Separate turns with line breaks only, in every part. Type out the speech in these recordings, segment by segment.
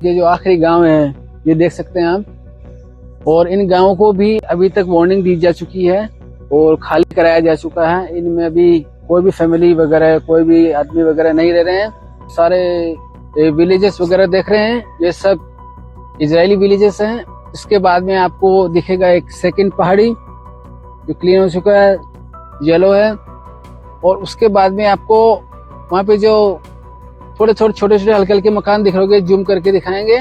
के जो आखिरी गांव हैं ये देख सकते हैं आप, और इन गांवों को भी अभी तक वार्निंग दी जा चुकी है और खाली कराया जा चुका है। इनमें अभी कोई भी फैमिली वगैरह, कोई भी आदमी वगैरह नहीं रह रहे हैं। सारे विलेजेस वगैरह देख रहे हैं, ये सब इजरायली विलेजेस हैं। इसके बाद में आपको दिखेगा एक सेकंड पहाड़ी जो क्लीन हो चुका है, येलो है, और उसके बाद में आपको वहाँ पे जो थोड़े छोटे हल्के हल्के मकान दिख रहे, जूम करके दिखाएंगे,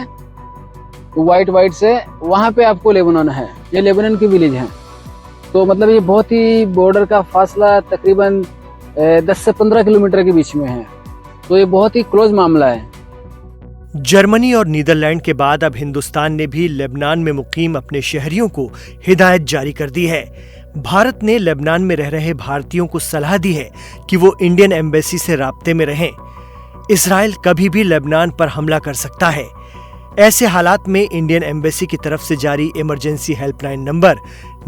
वाइट से, वहाँ पे आपको लेबनान है। ये लेबनान की विलेज है। तो मतलब ये बहुत ही बॉर्डर का फासला तकरीबन 10 से 15 किलोमीटर के बीच में है। तो ये बहुत ही क्लोज मामला है।
जर्मनी और नीदरलैंड के बाद अब हिंदुस्तान ने भी लेबनान में मुकीम अपने शहरियों को हिदायत जारी कर दी है। भारत ने लेबनान में रह रहे भारतीयों को सलाह दी है कि वो इंडियन एम्बेसी से राब्ते में रहें। इजराइल कभी भी लेबनान पर हमला कर सकता है। ऐसे हालात में इंडियन एम्बेसी की तरफ से जारी इमरजेंसी हेल्पलाइन नंबर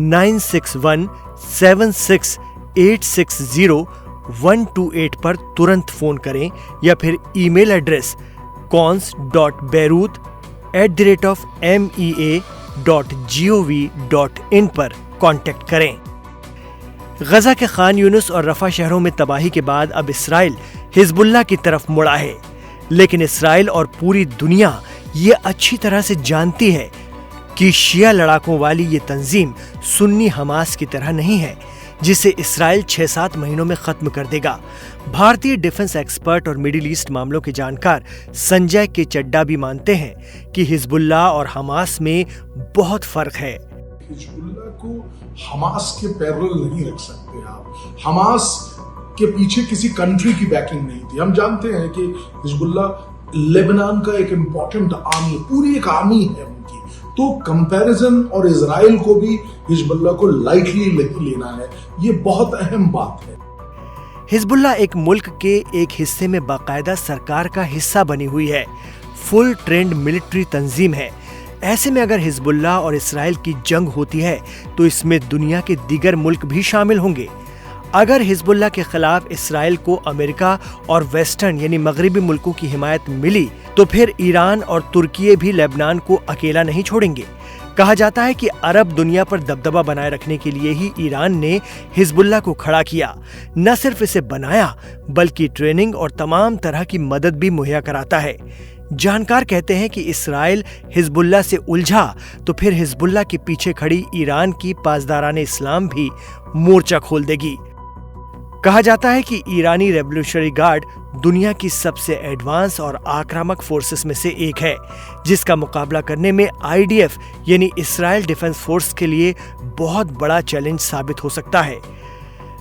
96176860 पर तुरंत फोन करें या फिर ईमेल एड्रेस cons.beirut@mea.gov.in पर कांटेक्ट करें। गजा के खान यूनुस और रफा शहरों में तबाही के बाद अब इसराइल हिजबुल्लाह की तरफ मुड़ा है, लेकिन इसराइल और पूरी दुनिया ये अच्छी तरह से जानती है कि शिया लड़ाकों वाली ये तंजीम सुन्नी हमास की तरह नहीं है, जिसे इसराइल 6-7 महीनों में खत्म कर देगा। भारतीय डिफेंस एक्सपर्ट और मिडिल ईस्ट मामलों के जानकार संजय के चड्डा भी मानते हैं कि हिजबुल्लाह और हमास में बहुत फर्क है।
हिजबुल्लाह को हमास के पैरेलल नहीं रख सकते आप। हमास के पीछे किसी कंट्री की बैकिंग नहीं थी। हम जानते हैं कि हिजबुल्लाह लेबनान का एक इंपॉर्टेंट आर्मी, पूरी एक आर्मी है उनकी। तो कंपैरिजन और इजराइल को भी हिजबुल्लाह को लाइटली नहीं लेना है, ये बहुत अहम बात है।
हिजबुल्लाह एक मुल्क के एक हिस्से में बाकायदा सरकार का हिस्सा बनी हुई है, फुल ट्रेंड मिलिट्री तंजीम है। ऐसे में अगर हिजबुल्लाह और इसराइल की जंग होती है तो इसमें दुनिया के दीगर मुल्क भी शामिल होंगे। अगर हिजबुल्लाह के खिलाफ इसराइल को अमेरिका और वेस्टर्न यानी मगरिबी मुल्कों की हिमायत मिली तो फिर ईरान और तुर्की भी लेबनान को अकेला नहीं छोड़ेंगे। कहा जाता है कि अरब दुनिया पर दबदबा बनाए रखने के लिए ही ईरान ने हिजबुल्लाह को खड़ा किया। न सिर्फ इसे बनाया बल्कि ट्रेनिंग और तमाम तरह की मदद भी मुहैया कराता है। जानकार कहते हैं कि इसराइल हिजबुल्लाह से उलझा तो फिर हिजबुल्लाह के पीछे खड़ी ईरान की पासदारान इस्लाम भी मोर्चा खोल देगी। कहा जाता है कि ईरानी रेवोल्यूशनरी गार्ड दुनिया की सबसे एडवांस और आक्रामक फोर्सेस में से एक है, जिसका मुकाबला करने में आईडीएफ यानी इसराइल डिफेंस फोर्स के लिए बहुत बड़ा चैलेंज साबित हो सकता है।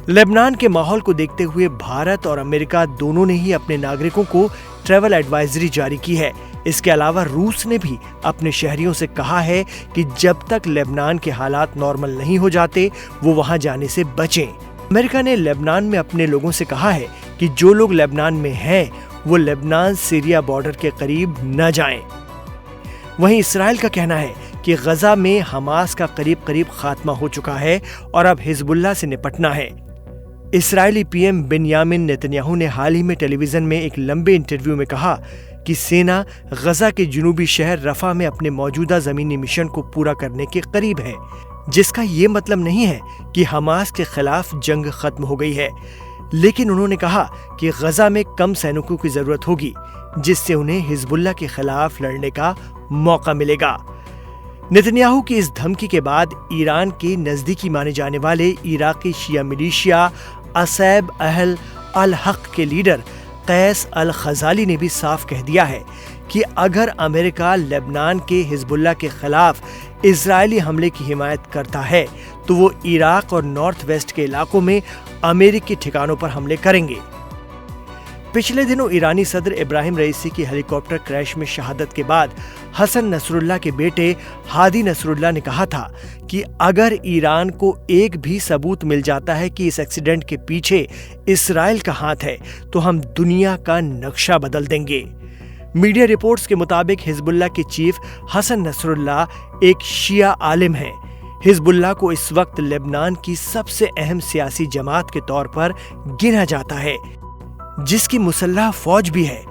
लेबनान के माहौल को देखते हुए भारत और अमेरिका दोनों ने ही अपने नागरिकों को ट्रैवल एडवाइजरी जारी की है। इसके अलावा रूस ने भी अपने शहरियों से कहा है कि जब तक लेबनान के हालात नॉर्मल नहीं हो जाते वो वहां जाने से बचें। अमेरिका ने लेबनान में अपने लोगों से कहा है कि जो लोग लेबनान में हैं वो लेबनान सीरिया बॉर्डर के करीब न जाएं। वहीं इसराइल का कहना है कि गजा में हमास का करीब खात्मा हो चुका है और अब हिजबुल्लाह से निपटना है। इस्राएली पीएम बेंयामिन नेतन्याहू ने हाल ही में टेलीविजन में एक लंबे इंटरव्यू में कहा कि सेना गजा के जुनूबी शहर रफा में अपने मौजूदा जमीनी मिशन को पूरा करने के करीब है, जिसका ये मतलब नहीं है कि हमास के खिलाफ जंग खत्म हो गई है। लेकिन उन्होंने कहा कि गजा में कम सैनिकों की जरूरत होगी, जिससे उन्हें हिजबुल्लाह के खिलाफ लड़ने का मौका मिलेगा। नेतन्याहू की इस धमकी के बाद ईरान के नजदीकी माने जाने वाले इराकी शिया मिलिशिया असैब अहल अल हक के लीडर कैस अल खजाली ने भी साफ कह दिया है कि अगर अमेरिका लेबनान के हिजबुल्लाह के खिलाफ इजरायली हमले की हिमायत करता है तो वो इराक और नॉर्थ वेस्ट के इलाकों में अमेरिकी ठिकानों पर हमले करेंगे। पिछले दिनों ईरानी सदर इब्राहिम रईसी की हेलीकॉप्टर क्रैश में शहादत के बाद हसन नसरुल्लाह के बेटे हादी नसरुल्लाह ने कहा था कि अगर ईरान को एक भी सबूत मिल जाता है कि इस एक्सीडेंट के पीछे इसराइल का हाथ है तो हम दुनिया का नक्शा बदल देंगे। मीडिया रिपोर्ट्स के मुताबिक हिजबुल्लाह के चीफ हसन नसरुल्लाह एक शिया आलिम हैं। हिजबुल्लाह को इस वक्त लेबनान की सबसे अहम सियासी जमात के तौर पर गिना जाता है, जिसकी मुसल्लह फौज भी है।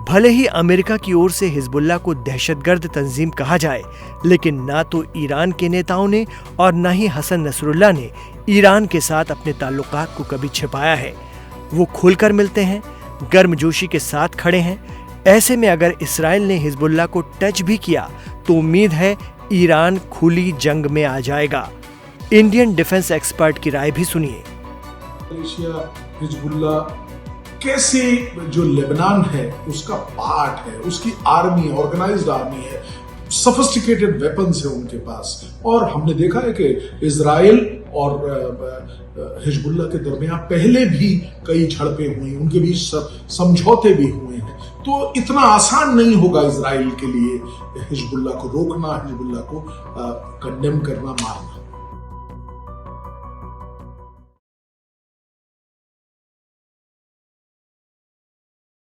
भले ही अमेरिका की ओर से हिजबुल्लाह को दहशतगर्द तंजीम कहा जाए, लेकिन ना तो ईरान के नेताओं ने और ना ही हसन नसरुल्लाह ने ईरान के साथ अपने ताल्लुकात को कभी छिपाया है। वो खुलकर मिलते हैं, गर्मजोशी के साथ खड़े हैं। ऐसे में अगर इसराइल ने हिजबुल्लाह को टच भी किया तो उम्मीद है ईरान खुली जंग में आ जाएगा। इंडियन डिफेंस एक्सपर्ट की राय भी सुनिए।
मलेशिया हिजबुल्लाह कैसे जो लेबनान है उसका पार्ट है, उसकी आर्मी, ऑर्गेनाइज्ड आर्मी है, सोफिस्टिकेटेड वेपन्स है उनके पास। और हमने देखा है कि इजराइल और हिजबुल्लाह के दरमियान पहले भी कई झड़पें हुई, उनके बीच समझौते भी हुए हैं। तो इतना आसान नहीं होगा इजराइल के लिए हिजबुल्लाह को रोकना, हिजबुल्लाह को कंडेम करना, मारना।